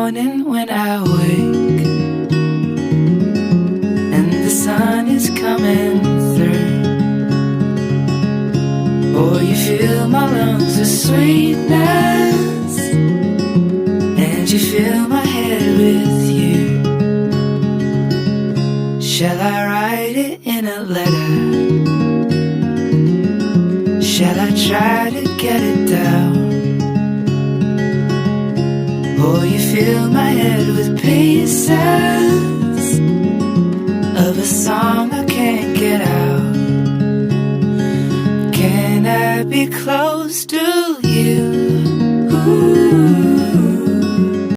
morning when I wake and the sun is coming through. Oh, you fill my lungs with sweetness and you fill my head with you. Shall I write it in a letter? Shall I try to get it down? Oh, you fill my head with pieces of a song